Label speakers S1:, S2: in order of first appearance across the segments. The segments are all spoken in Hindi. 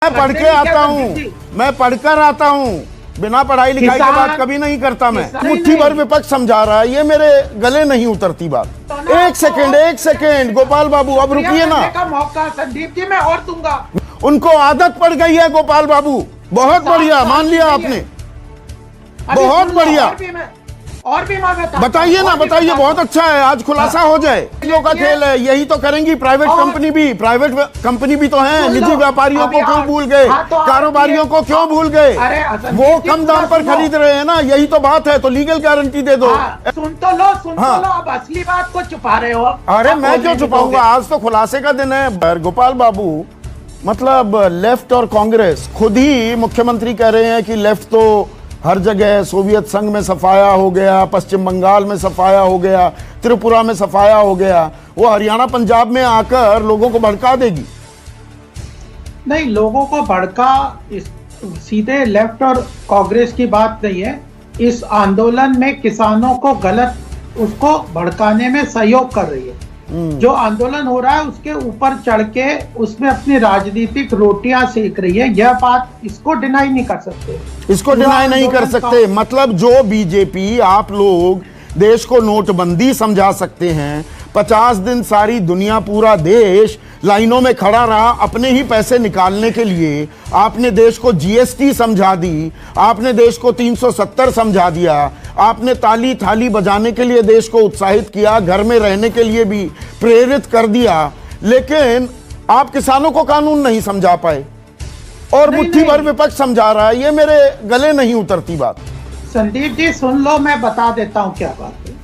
S1: मैं पढ़ के आता हूँ, मैं पढ़कर आता हूँ, बिना पढ़ाई लिखाई के बात कभी नहीं करता मैं। मुट्ठी भर विपक्ष समझा रहा है, ये मेरे गले नहीं उतरती बात। एक सेकेंड गोपाल बाबू, अब रुकिए ना।
S2: मौका संदीप जी मैं और दूंगा।
S1: उनको आदत पड़ गई है गोपाल बाबू। बहुत बढ़िया, मान लिया आपने, बहुत बढ़िया।
S2: और भी
S1: बताइए ना, बताइए, बहुत अच्छा है, आज खुलासा हो जाए। लोगों का खेल है, यही तो करेंगी प्राइवेट कंपनी भी तो है। निजी व्यापारियों को क्यों भूल गए, कारोबारियों को क्यों भूल गए? वो कम दाम पर खरीद रहे हैं ना, यही तो बात है। तो लीगल गारंटी दे दो।
S2: सुन तो लो, अब असली बात को छुपा रहे हो।
S1: अरे मैं क्यों छुपाऊंगा, आज तो खुलासे का दिन है। गोपाल बाबू, मतलब लेफ्ट और कांग्रेस, खुद ही मुख्यमंत्री कह रहे हैं कि लेफ्ट तो हर जगह, सोवियत संघ में सफाया हो गया, पश्चिम बंगाल में सफाया हो गया, त्रिपुरा में सफाया हो गया, वो हरियाणा पंजाब में आकर लोगों को भड़का देगी।
S2: नहीं, लोगों को भड़का सीधे लेफ्ट और कांग्रेस की बात नहीं है। इस आंदोलन में किसानों को गलत उसको भड़काने में सहयोग कर रही है। जो आंदोलन हो रहा है उसके ऊपर चढ़ के उसमें अपनी राजनीतिक रोटियां सेक रही है। यह बात, इसको डिनाई नहीं कर सकते,
S1: इसको डिनाई नहीं कर सकते। मतलब जो बीजेपी, आप लोग देश को नोटबंदी समझा सकते हैं, 50 दिन सारी दुनिया, पूरा देश लाइनों में खड़ा रहा अपने ही पैसे निकालने के लिए। आपने देश को जीएसटी समझा दी, आपने देश को 370 समझा दिया, आपने ताली थाली बजाने के लिए देश को उत्साहित किया, घर में रहने के लिए भी प्रेरित कर दिया, लेकिन आप किसानों को कानून नहीं समझा पाए और मुट्ठी भर विपक्ष समझा रहा है। ये मेरे गले नहीं उतरती बात।
S2: संदीप जी सुन लो, मैं बता देता हूं क्या बात है।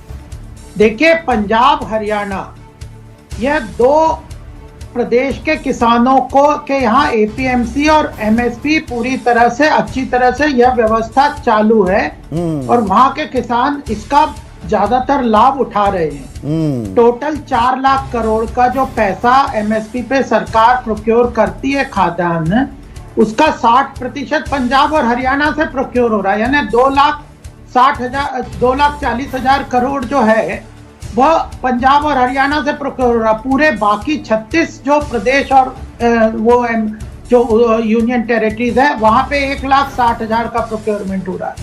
S2: देखिए, पंजाब हरियाणा, यह दो प्रदेश के किसानों को के यहाँ एपीएमसी और एमएसपी पूरी तरह से, अच्छी तरह से यह व्यवस्था चालू है और वहां के किसान इसका ज्यादातर लाभ उठा रहे हैं। टोटल 4 लाख करोड़ का जो पैसा एमएसपी पे सरकार प्रोक्योर करती है खाद्यान्न, उसका 60% पंजाब और हरियाणा से प्रोक्योर हो रहा है। यानी 2,40,000 करोड़ जो है वह पंजाब और हरियाणा से प्रोक्योर हो रहा। पूरे बाकी 36 जो प्रदेश और जो यूनियन टेरिटरीज है वहां पे 1,60,000 का प्रोक्योरमेंट हो रहा है।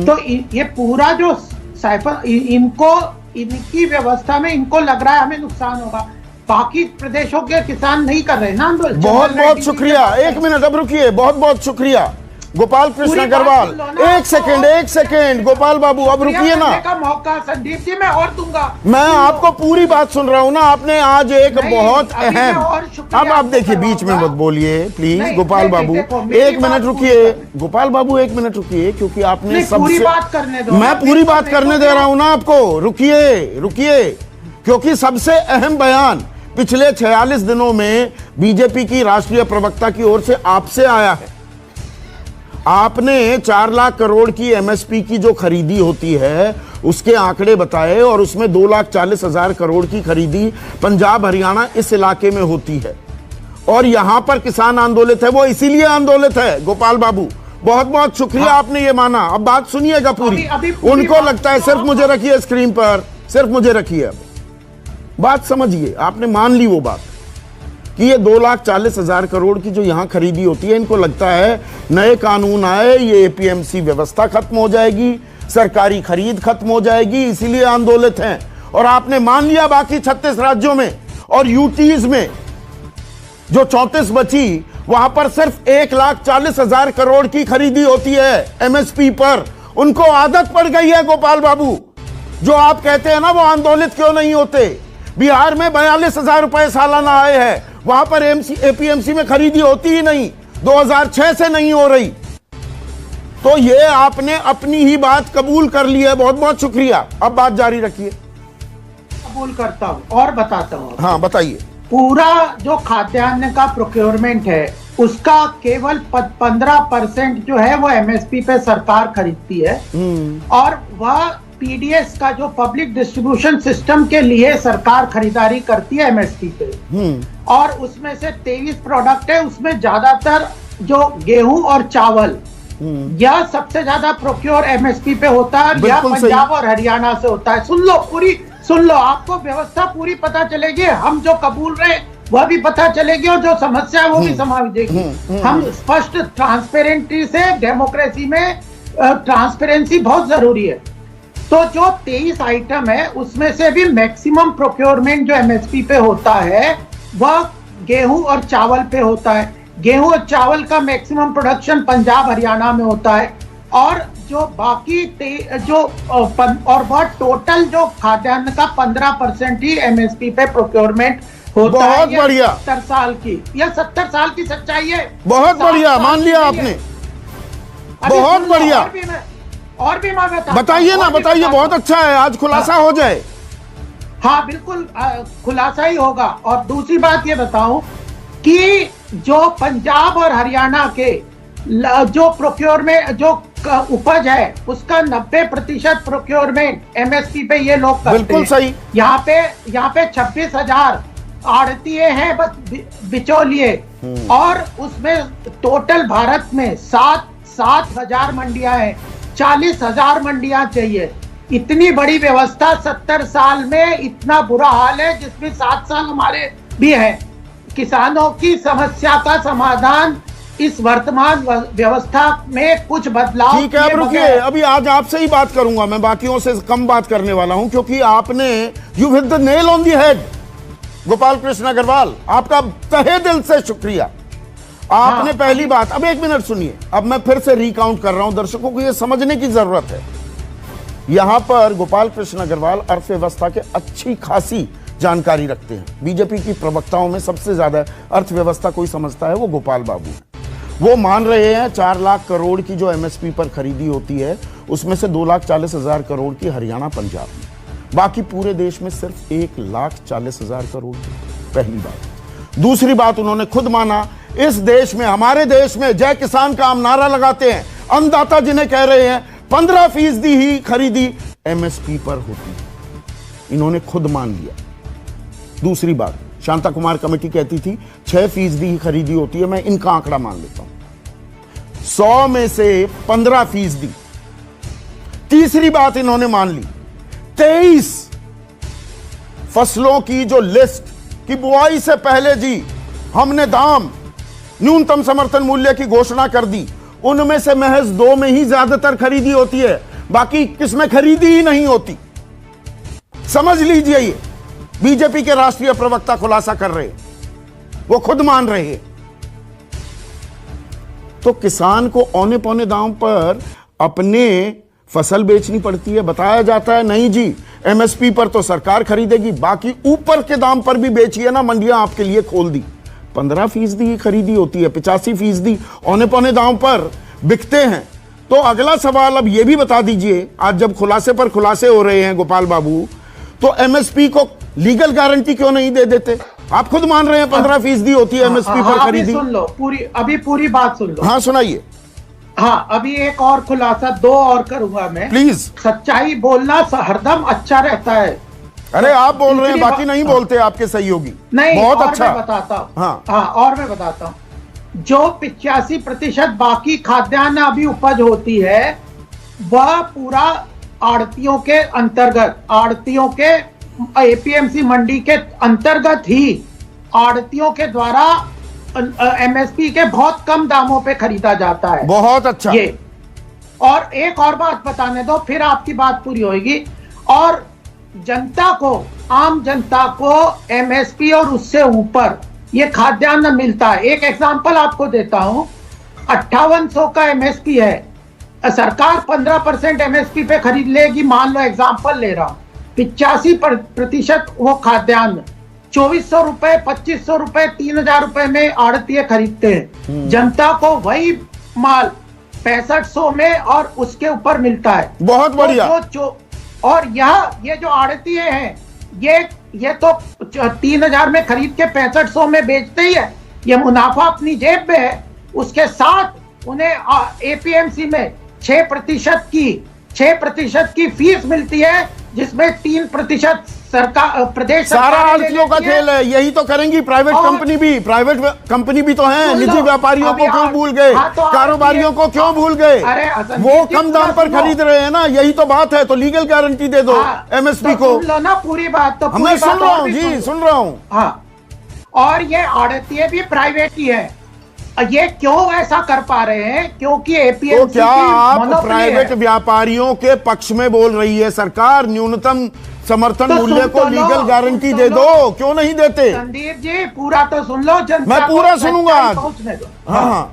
S2: तो ये पूरा जो साइफर, इनकी व्यवस्था में इनको लग रहा है हमें नुकसान होगा। बाकी प्रदेशों के किसान नहीं कर रहे ना आंदोलन।
S1: बहुत बहुत शुक्रिया। एक मिनट, अब रुकिए। बहुत बहुत शुक्रिया गोपाल कृष्ण अग्रवाल। एक सेकेंड गोपाल बाबू, अब रुकिए ना।
S2: मौका संदीप जी मैं और दूंगा।
S1: मैं आपको पूरी बात सुन रहा हूं ना। आपने आज एक बहुत अहम, अब आप देखिए, बीच में मत बोलिए प्लीज गोपाल बाबू। एक मिनट रुकिए गोपाल बाबू, एक मिनट रुकिए, क्योंकि आपने
S2: पूरी बात करने दो।
S1: मैं पूरी बात करने दे रहा हूं ना आपको। रुकिए, क्योंकि सबसे अहम बयान पिछले 46 दिनों में बीजेपी की राष्ट्रीय प्रवक्ता की ओर से आपसे आया है। आपने 4 लाख करोड़ की एमएसपी की जो खरीदी होती है उसके आंकड़े बताए और उसमें 2,40,000 करोड़ की खरीदी पंजाब हरियाणा इस इलाके में होती है और यहां पर किसान आंदोलित है। वो इसीलिए आंदोलित है गोपाल बाबू। बहुत बहुत शुक्रिया, आपने ये माना। अब बात सुनिएगा पूरी। उनको लगता है सिर्फ मुझे रखिए स्क्रीन पर, सिर्फ मुझे रखिए। बात समझिए, आपने मान ली वो बात कि ये 2,40,000 करोड़ की जो यहां खरीदी होती है, इनको लगता है नए कानून आए, ये एपीएमसी व्यवस्था खत्म हो जाएगी, सरकारी खरीद खत्म हो जाएगी, इसीलिए आंदोलित हैं। और आपने मान लिया बाकी 36 राज्यों में और यूटीज में जो 34 बची, वहां पर सिर्फ 1,40,000 करोड़ की खरीदी होती है एमएसपी पर। उनको आदत पड़ गई है गोपाल बाबू। जो आप कहते हैं ना वो आंदोलित क्यों नहीं होते। बिहार में 42,000 रुपए सालाना आए हैं, वहां पर एपीएमसी में खरीदी होती ही नहीं, 2006 से नहीं हो रही। तो ये आपने अपनी ही बात कबूल कर ली है। बहुत बहुत शुक्रिया। अब बात जारी रखिए।
S2: कबूल करता हूं और बताता हूं।
S1: हाँ बताइए।
S2: पूरा जो खाद्यान्न का प्रोक्योरमेंट है उसका केवल 15% जो है वो एमएसपी पे सरकार खरीदती है और वह पीडीएस का जो पब्लिक डिस्ट्रीब्यूशन सिस्टम के लिए सरकार खरीदारी करती है एमएसपी पे। और उसमें से 23 प्रोडक्ट है, उसमें ज्यादातर जो गेहूं और चावल, यह सबसे ज्यादा प्रोक्योर एमएसपी पे होता है। यह पंजाब और हरियाणा से होता है। सुन लो, आपको व्यवस्था पूरी पता चलेगी। हम जो कबूल रहे वह भी पता चलेगी और जो समस्या है वो भी समाप्त जाएगी। हम स्पष्ट ट्रांसपेरेंसी से, डेमोक्रेसी में ट्रांसपेरेंसी बहुत जरूरी है। तो जो 23 आइटम है उसमें से भी मैक्सिमम प्रोक्योरमेंट जो एमएसपी पे होता है वह गेहूं और चावल पे होता है। गेहूं और चावल का मैक्सिमम प्रोडक्शन पंजाब हरियाणा में होता है, और जो बाकी और वह टोटल जो खाद्यान्न का 15% ही एमएसपी पे प्रोक्योरमेंट होता है।
S1: बहुत बढ़िया।
S2: 70 साल की, यह 70 साल की सच्चाई है।
S1: बहुत बढ़िया, मान लिया आपने, बहुत बढ़िया।
S2: और भी मैं
S1: बताइए ना, बताइए, बहुत अच्छा है, आज खुलासा हो जाए।
S2: हाँ बिल्कुल, खुलासा ही होगा। और दूसरी बात ये बताऊं कि जो पंजाब और हरियाणा के जो प्रोक्योरमेंट, जो उपज है उसका 90% प्रोक्योरमेंट एमएसपी पे ये लोग करते हैं।
S1: बिल्कुल सही।
S2: यहाँ पे 26,000 आड़तिये हैं, बस बिचौलिए, और उसमें टोटल भारत में 7,000 मंडियां हैं। 40,000 मंडियां चाहिए। इतनी बड़ी व्यवस्था 70 साल में, इतना बुरा हाल है, जिसमें 7 साल हमारे भी है। किसानों की समस्या का समाधान इस वर्तमान व्यवस्था में कुछ बदलाव।
S1: ठीक है, अब रुकिए, अभी आज आपसे ही बात करूंगा, मैं बाकियों से कम बात करने वाला हूं, क्योंकि आपने you hit the nail on the head. Gopal Krishna Agrawal, आपका तहे दिल से शुक्रिया। आपने पहली बात, अब एक मिनट सुनिए, अब मैं फिर से रिकाउंट कर रहा हूं, दर्शकों को यह समझने की जरूरत है। यहां पर गोपाल कृष्ण अग्रवाल अर्थव्यवस्था के अच्छी खासी जानकारी रखते हैं। बीजेपी की प्रवक्ताओं में सबसे ज्यादा अर्थव्यवस्था कोई समझता है वो गोपाल बाबू है। वो मान रहे हैं 4 लाख करोड़ की जो एमएसपी पर खरीदी होती है उसमें से 2,40,000 करोड़ की हरियाणा पंजाब में, बाकी पूरे देश में सिर्फ 1,40,000 करोड़ की। पहली बात। दूसरी बात, उन्होंने खुद माना इस देश में, हमारे देश में जय किसान का हम नारा लगाते हैं, अन्नदाता जिन्हें कह रहे हैं, 15% ही खरीदी एमएसपी पर होती है। इन्होंने खुद मान लिया। दूसरी बात, शांता कुमार कमेटी कहती थी 6% ही खरीदी होती है, मैं इनका आंकड़ा मान लेता हूं, 100 में से 15%। तीसरी बात इन्होंने मान ली, 23 फसलों की जो लिस्ट की बुआई से पहले जी हमने दाम न्यूनतम समर्थन मूल्य की घोषणा कर दी, उनमें से महज 2 में ही ज्यादातर खरीदी होती है, बाकी किसमें खरीदी ही नहीं होती। समझ लीजिए, ये बीजेपी के राष्ट्रीय प्रवक्ता खुलासा कर रहे हैं, वो खुद मान रहे हैं। तो किसान को औने पौने दाम पर अपने फसल बेचनी पड़ती है। बताया जाता है नहीं जी, एमएसपी पर तो सरकार खरीदेगी, बाकी ऊपर के दाम पर भी बेचिए ना, मंडियां आपके लिए खोल दी। 15% ही खरीदी होती है, 85% औने पौने दाम पर बिकते हैं। तो अगला सवाल अब यह भी बता दीजिए, आज जब खुलासे पर खुलासे हो रहे हैं गोपाल बाबू, तो एमएसपी को लीगल गारंटी क्यों नहीं दे देते? आप खुद मान रहे हैं 15% होती है एमएसपी पर खरीदी।
S2: सुन लो पूरी बात सुन लो।
S1: हाँ सुनाइए।
S2: हाँ, अभी एक और खुलासा, 2 और करूंगा मैं।
S1: प्लीज।
S2: सच्चाई बोलना हरदम अच्छा रहता है।
S1: अरे आप बोल रहे हैं, बाकी नहीं बोलते आपके सहयोगी।
S2: नहीं,
S1: बहुत
S2: और
S1: अच्छा।
S2: मैं बताता हूँ।
S1: हाँ,
S2: और मैं बताता हूँ, जो 85% बाकी खाद्यान्न अभी उपज होती है वह पूरा आड़तियों के अंतर्गत, आड़तियों के एपीएमसी मंडी के अंतर्गत ही आड़तियों के द्वारा एमएसपी के बहुत कम दामों पे खरीदा जाता है।
S1: बहुत अच्छा।
S2: ये और एक और बात बताने दो, फिर आपकी बात पूरी होगी। और जनता को, आम जनता को एमएसपी और उससे ऊपर ये खाद्यान्न मिलता है। एक एग्जांपल आपको देता हूं, 5800 का एमएसपी है, सरकार 15% एमएसपी पे खरीद लेगी, मान लो एग्जांपल ले रहा हूं, 85% वो खाद्यान्न 2,400 रुपए, 2,500 रुपए, 3,000 रुपए में आड़तिये खरीदते हैं। जनता को वही माल 6500 में और उसके ऊपर मिलता है।
S1: बहुत बढ़िया।
S2: और ये जो आड़तिये हैं, ये तो 3,000 में खरीद के 6500 में बेचते ही है, ये मुनाफा अपनी जेब में है। उसके साथ उन्हें एपीएमसी में 6% की फीस मिलती है, जिसमें 3% सरकार, प्रदेश
S1: सारा आड़तियों का खेल है। यही तो करेंगी प्राइवेट कंपनी भी तो है। निजी व्यापारियों को क्यों भूल गए? कारोबारियों को क्यों भूल गए? वो कम दाम पर खरीद रहे हैं ना, यही तो बात है। तो लीगल गारंटी दे दो एमएसपी को।
S2: सुन लो ना पूरी बात। तो
S1: मैं सुन रहा हूँ जी, सुन रहा हूँ।
S2: हाँ, और ये आड़तिये भी प्राइवेट ही है। ये क्यों ऐसा कर पा रहे हैं? क्योंकि
S1: तो
S2: एपीएमसी
S1: क्या
S2: की
S1: आप
S2: मोनोपोली
S1: प्राइवेट
S2: है।
S1: व्यापारियों के पक्ष में बोल रही है सरकार? न्यूनतम समर्थन
S2: तो
S1: मूल्य
S2: सुन
S1: को
S2: तो लो,
S1: लीगल गारंटी
S2: सुन
S1: दे
S2: तो
S1: दो,
S2: लो।
S1: क्यों नहीं देते?
S2: संदीप जी पूरा तो सुन लो, जनता
S1: मैं पूरा
S2: को
S1: सुनूंगा
S2: सच्चाई
S1: आज।
S2: पहुंचने दो।
S1: हाँ,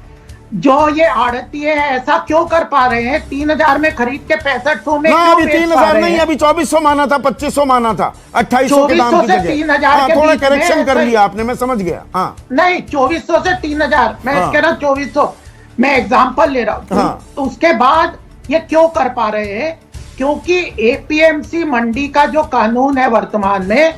S2: जो ये आड़तिये है ऐसा क्यों कर पा रहे हैं? 3000 में खरीद के 6500 में
S1: ना
S2: क्यों
S1: अभी
S2: बेच
S1: 3000
S2: पा रहे
S1: नहीं,
S2: हैं?
S1: अभी 2400 माना था, 2500 माना था, 2800 के दाम
S2: 2400
S1: की
S2: से
S1: जगह।
S2: 3000
S1: हाँ,
S2: के
S1: थोड़ा
S2: बीच में
S1: करेक्शन कर
S2: सही।
S1: लिया आपने, मैं समझ गया। हाँ
S2: नहीं, 2400 से 3000, मैं
S1: हाँ।
S2: कह रहा हूं 2400, मैं एग्जांपल ले रहा हूं।
S1: हाँ।
S2: तो उसके बाद ये क्यों कर पा रहे हैं? क्योंकि एपीएमसी मंडी का जो कानून है वर्तमान में,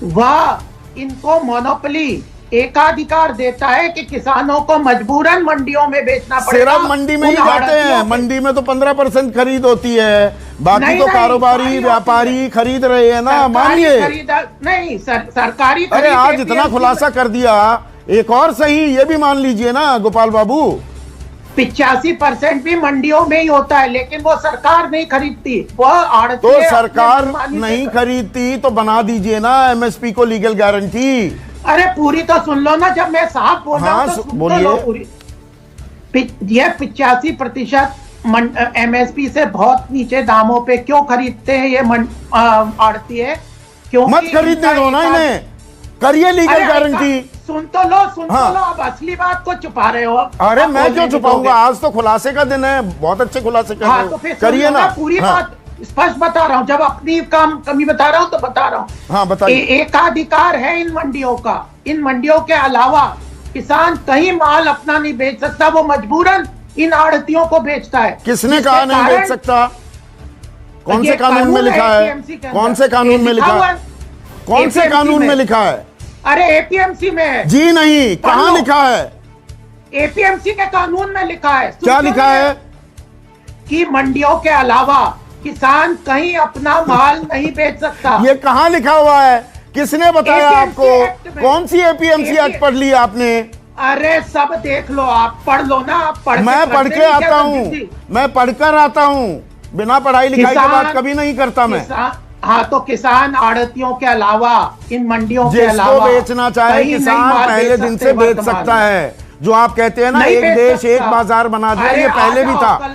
S2: वह इनको मोनोपोली, एकाधिकार देता है कि किसानों को मजबूरन मंडियों में बेचना पड़ेगा।
S1: सिर्फ मंडी में ही
S2: उन
S1: जाते हैं,
S2: आड़तियों के-
S1: मंडी में तो 15% खरीद होती है, बाकी
S2: नहीं,
S1: तो
S2: नहीं,
S1: कारोबारी
S2: सारी
S1: व्यापारी खरीद रहे हैं ना,
S2: सरकारी
S1: मानिए।
S2: खरीदार नहीं, सरकारी
S1: अरे
S2: खरीद
S1: आज इतना
S2: APMC
S1: खुलासा कर दिया, एक और सही ये भी मान लीजिए ना गोपाल बाबू।
S2: 85% भी मंडियों में ही होता है, लेकिन वो सरकार नहीं खरीदती, वह आड़तिये
S1: तो
S2: अपने
S1: सरकार
S2: मनमानी से
S1: नहीं
S2: कर-
S1: खरीदती तो बना दीजिए ना एमएसपी को लीगल गारंटी।
S2: अरे पूरी तो सुन लो ना, जब मैं साफ बोल रहा
S1: हाँ,
S2: हूं तो सुन तो
S1: बोलिए।
S2: लो पूरी। यह 85% एमएसपी से बहुत नीचे दामों पे क्यों खरीदते हैं ये आड़तिये? क्योंकि
S1: मत खरीदने दो ना इन्हें, करिए लीगल
S2: अरे
S1: गारंटी।
S2: सुन तो लो, सुन
S1: हाँ।
S2: तो लो, अब असली बात को छुपा रहे हो।
S1: अरे
S2: आप
S1: मैं
S2: बोलने
S1: क्यों
S2: नहीं
S1: छुपाऊंगा,
S2: दोगे।
S1: आज तो खुलासे का दिन है, बहुत अच्छे खुलासे कर
S2: हाँ
S1: रहे
S2: तो
S1: हो,
S2: फिर
S1: करिए
S2: सुन लो
S1: ना।
S2: पूरी
S1: हाँ,
S2: बात स्पष्ट बता रहा हूँ, जब अपनी काम कमी बता रहा हूँ तो बता रहा हूँ।
S1: हाँ बताइए।
S2: एकाधिकार है इन मंडियों का। इन मंडियों के अलावा किसान कहीं माल अपना नहीं बेच सकता, वो मजबूरन इन आड़तियों को बेचता है।
S1: किसने
S2: जिसके
S1: कहा नहीं बेच
S2: कारण-
S1: सकता? कौन
S2: ये
S1: से कानून में लिखा है?
S2: APMC के अंदर।
S1: कौन से कानून में लिखा है? कौन से
S2: APMC
S1: कानून में लिखा है?
S2: अरे एपीएमसी में है।
S1: जी नहीं,
S2: पढ़
S1: कहाँ
S2: लो।
S1: लिखा है?
S2: एपीएमसी के कानून में लिखा है।
S1: क्या लिखा है?
S2: कि मंडियों के अलावा किसान कहीं अपना माल नहीं बेच सकता।
S1: ये कहाँ लिखा हुआ है? किसने बताया
S2: APMC
S1: आपको?
S2: एक्ट में।
S1: कौन सी एपीएमसी एक्ट पढ़ ली आपने?
S2: अरे सब देख लो, आप पढ़ लो ना, आप पढ़
S1: मैं पढ़ के आता हूँ, मैं पढ़कर आता हूँ, बिना पढ़ाई लिखाई के बात कभी नहीं करता मैं।
S2: हाँ तो किसान आड़तियों के अलावा इन मंडियों के
S1: जिसको
S2: अलावा
S1: बेचना चाहे
S2: कहीं नहीं
S1: किसान
S2: माल
S1: पहले
S2: बेच
S1: दिन
S2: सकते
S1: से बेच
S2: वर्तमान
S1: सकता
S2: में।
S1: है। जो आप कहते हैं ना
S2: नहीं
S1: एक
S2: बेच
S1: देश एक
S2: सकता।
S1: बाजार बना दिया,
S2: अरे
S1: ये
S2: आ
S1: पहले भी
S2: जाओ
S1: था।
S2: कल